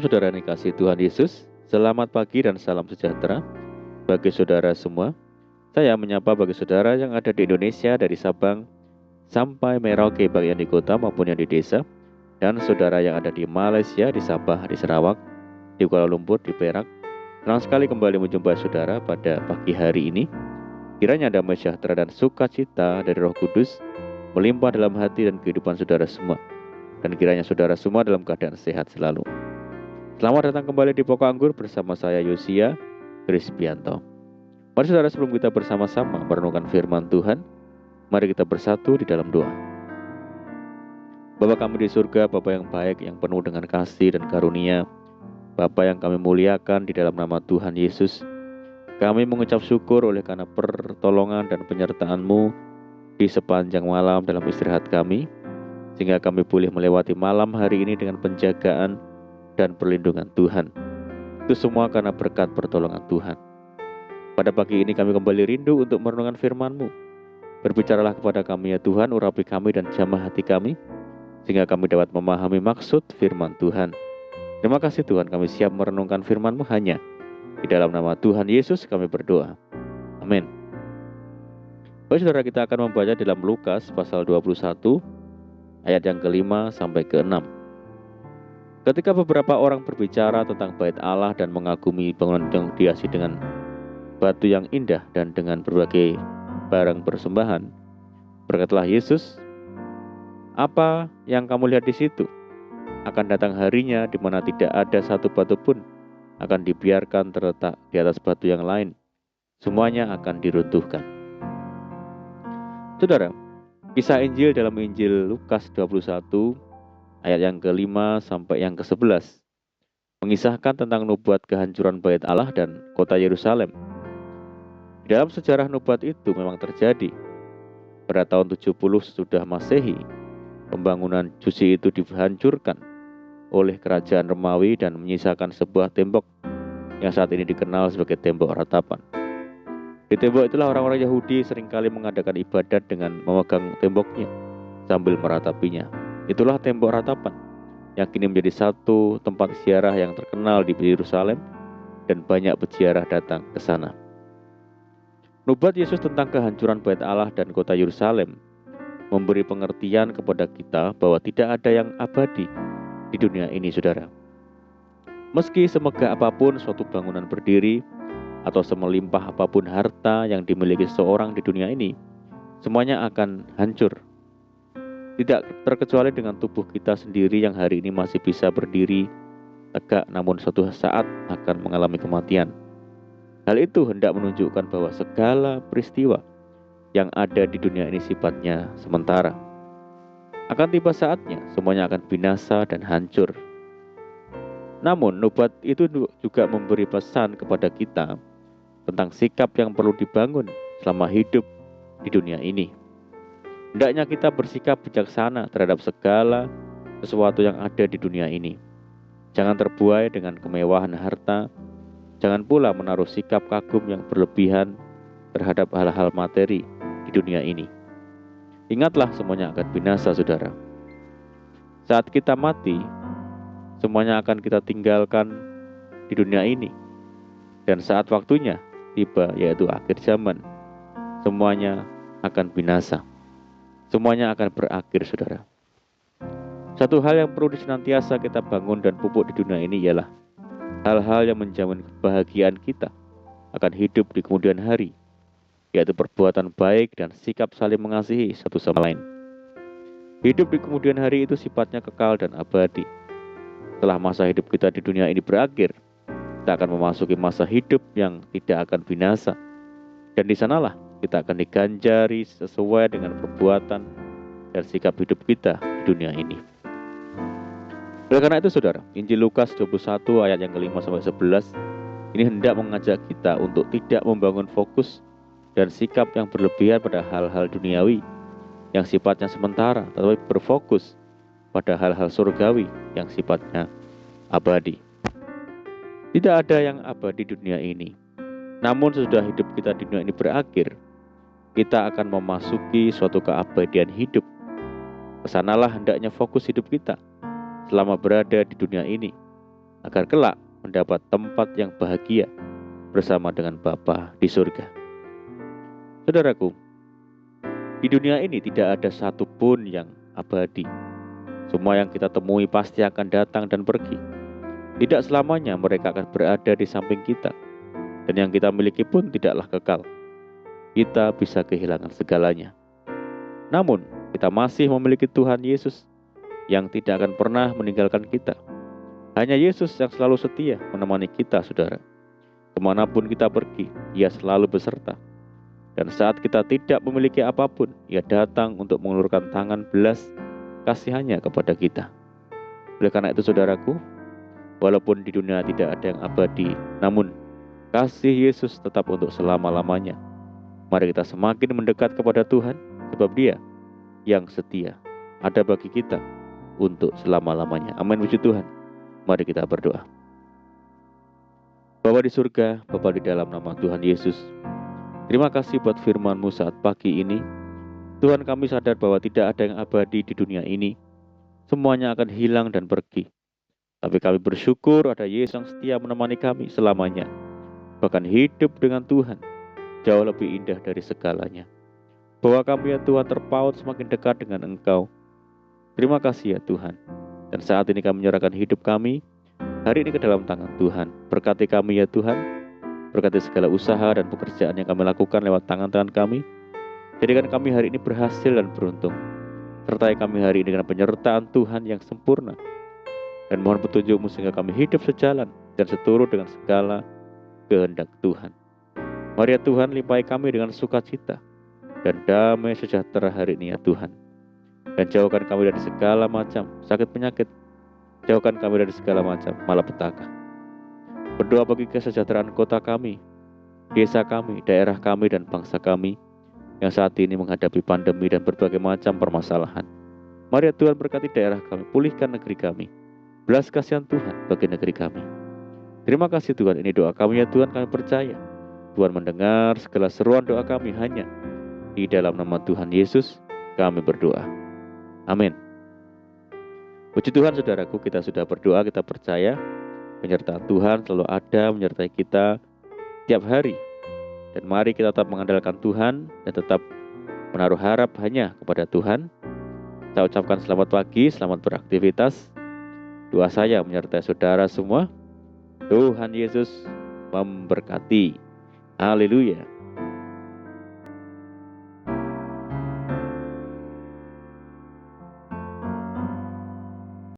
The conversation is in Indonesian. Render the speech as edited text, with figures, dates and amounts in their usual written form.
Shalom saudara yang dikasihi Tuhan Yesus. Selamat pagi dan salam sejahtera bagi saudara semua. Saya menyapa bagi saudara yang ada di Indonesia dari Sabang sampai Merauke, baik yang di kota maupun yang di desa, dan saudara yang ada di Malaysia, di Sabah, di Sarawak, di Kuala Lumpur, di Perak. Senang sekali kembali menjumpai saudara pada pagi hari ini. Kiranya damai sejahtera dan sukacita dari Roh Kudus melimpah dalam hati dan kehidupan saudara semua, dan kiranya saudara semua dalam keadaan sehat selalu. Selamat datang kembali di Pokok Anggur bersama saya Yosia Krispianto. Mari saudara, sebelum kita bersama-sama merenungkan firman Tuhan, mari kita bersatu di dalam doa. Bapa kami di surga, Bapa yang baik, yang penuh dengan kasih dan karunia, Bapa yang kami muliakan di dalam nama Tuhan Yesus, kami mengucap syukur oleh karena pertolongan dan penyertaan-Mu di sepanjang malam dalam istirahat kami, sehingga kami boleh melewati malam hari ini dengan penjagaan dan perlindungan Tuhan. Itu semua karena berkat pertolongan Tuhan. Pada pagi ini kami kembali rindu untuk merenungkan firman-Mu. Berbicaralah kepada kami ya Tuhan, urapi kami dan jamah hati kami, sehingga kami dapat memahami maksud firman Tuhan. Terima kasih Tuhan, kami siap merenungkan firman-Mu hanya di dalam nama Tuhan Yesus kami berdoa. Amin. Baik saudara, kita akan membaca dalam Lukas pasal 21 ayat yang ke-5 sampai ke-6. Ketika beberapa orang berbicara tentang bait Allah dan mengagumi bangunan yang dihiasi dengan batu yang indah dan dengan berbagai barang persembahan, berkatalah Yesus, "Apa yang kamu lihat di situ? Akan datang harinya di mana tidak ada satu batu pun akan dibiarkan terletak di atas batu yang lain. Semuanya akan diruntuhkan." Saudara, kisah Injil dalam Injil Lukas 21 ayat yang ke-5 sampai yang ke-11 mengisahkan tentang nubuat kehancuran bait Allah dan kota Yerusalem. Di dalam sejarah nubuat itu memang terjadi. Pada tahun 70 sesudah Masehi, pembangunan suci itu dihancurkan oleh kerajaan Romawi dan menyisakan sebuah tembok yang saat ini dikenal sebagai tembok ratapan. Di tembok itulah orang-orang Yahudi seringkali mengadakan ibadat dengan memegang temboknya sambil meratapinya. Itulah tembok ratapan yang kini menjadi satu tempat ziarah yang terkenal di Yerusalem, dan banyak peziarah datang ke sana. Nubuat Yesus tentang kehancuran bait Allah dan kota Yerusalem memberi pengertian kepada kita bahwa tidak ada yang abadi di dunia ini, saudara. Meski semegah apapun suatu bangunan berdiri atau semelimpah apapun harta yang dimiliki seseorang di dunia ini, semuanya akan hancur. Tidak terkecuali dengan tubuh kita sendiri yang hari ini masih bisa berdiri tegak, namun suatu saat akan mengalami kematian. Hal itu hendak menunjukkan bahwa segala peristiwa yang ada di dunia ini sifatnya sementara. Akan tiba saatnya semuanya akan binasa dan hancur. Namun nubuat itu juga memberi pesan kepada kita tentang sikap yang perlu dibangun selama hidup di dunia ini. Hendaknya kita bersikap bijaksana terhadap segala sesuatu yang ada di dunia ini. Jangan terbuai dengan kemewahan harta. Jangan pula menaruh sikap kagum yang berlebihan terhadap hal-hal materi di dunia ini. Ingatlah, semuanya akan binasa, saudara. Saat kita mati, semuanya akan kita tinggalkan di dunia ini. Dan saat waktunya tiba, yaitu akhir zaman, semuanya akan binasa. Semuanya akan berakhir, saudara. Satu hal yang perlu senantiasa kita bangun dan pupuk di dunia ini ialah hal-hal yang menjamin kebahagiaan kita akan hidup di kemudian hari, yaitu perbuatan baik dan sikap saling mengasihi satu sama lain. Hidup di kemudian hari itu sifatnya kekal dan abadi. Setelah masa hidup kita di dunia ini berakhir, kita akan memasuki masa hidup yang tidak akan binasa. Dan di sanalah kita akan diganjari sesuai dengan perbuatan dan sikap hidup kita di dunia ini. Oleh karena itu, saudara, Injil Lukas 21 ayat yang ke-5 sampai 11 ini hendak mengajak kita untuk tidak membangun fokus dan sikap yang berlebihan pada hal-hal duniawi yang sifatnya sementara, tetapi berfokus pada hal-hal surgawi yang sifatnya abadi. Tidak ada yang abadi di dunia ini. Namun sesudah hidup kita di dunia ini berakhir, kita akan memasuki suatu keabadian hidup. Kesanalah hendaknya fokus hidup kita selama berada di dunia ini. agar kelak mendapat tempat yang bahagia bersama dengan Bapa di surga. Saudaraku, di dunia ini tidak ada satupun yang abadi. Semua yang kita temui pasti akan datang dan pergi. Tidak selamanya mereka akan berada di samping kita. Dan yang kita miliki pun tidaklah kekal. Kita bisa kehilangan segalanya. Namun, kita masih memiliki Tuhan Yesus yang tidak akan pernah meninggalkan kita. Hanya Yesus yang selalu setia menemani kita, saudara. Kemanapun kita pergi, Ia selalu beserta. Dan saat kita tidak memiliki apapun, Ia datang untuk mengulurkan tangan belas kasihannya kepada kita. Oleh karena itu, saudaraku, walaupun di dunia tidak ada yang abadi, namun kasih Yesus tetap untuk selama-lamanya. Mari kita semakin mendekat kepada Tuhan, sebab Dia yang setia ada bagi kita untuk selama-lamanya. Amin, puji Tuhan. Mari kita berdoa. Bapa di surga, Bapa di dalam nama Tuhan Yesus, terima kasih buat firman-Mu saat pagi ini. Tuhan, kami sadar bahwa tidak ada yang abadi di dunia ini. Semuanya akan hilang dan pergi. Tapi kami bersyukur ada Yesus yang setia menemani kami selamanya. Bahkan hidup dengan Tuhan jauh lebih indah dari segalanya. Bahwa kami ya Tuhan terpaut semakin dekat dengan Engkau. Terima kasih ya Tuhan. Dan saat ini kami menyerahkan hidup kami hari ini ke dalam tangan Tuhan. Berkati kami ya Tuhan. Berkati segala usaha dan pekerjaan yang kami lakukan lewat tangan-tangan kami. Jadikan kami hari ini berhasil dan beruntung. Sertai kami hari ini dengan penyertaan Tuhan yang sempurna. Dan mohon petunjuk-Mu sehingga kami hidup sejalan dan seturut dengan segala kehendak Tuhan. Mari ya Tuhan, limpahi kami dengan sukacita dan damai sejahtera hari ini ya Tuhan. Dan jauhkan kami dari segala macam sakit penyakit. Jauhkan kami dari segala macam malapetaka. Berdoa bagi kesejahteraan kota kami, desa kami, daerah kami, dan bangsa kami yang saat ini menghadapi pandemi dan berbagai macam permasalahan. Mari ya Tuhan, berkati daerah kami, pulihkan negeri kami. Belas kasihan Tuhan bagi negeri kami. Terima kasih Tuhan, ini doa kami ya Tuhan, kami percaya Tuhan mendengar segala seruan doa kami hanya di dalam nama Tuhan Yesus kami berdoa. Amin. Puji Tuhan saudaraku, kita sudah berdoa, kita percaya penyertaan Tuhan selalu ada menyertai kita tiap hari. Dan mari kita tetap mengandalkan Tuhan dan tetap menaruh harap hanya kepada Tuhan. Saya ucapkan selamat pagi, selamat beraktivitas. Doa saya menyertai saudara semua. Tuhan Yesus memberkati. Haleluya.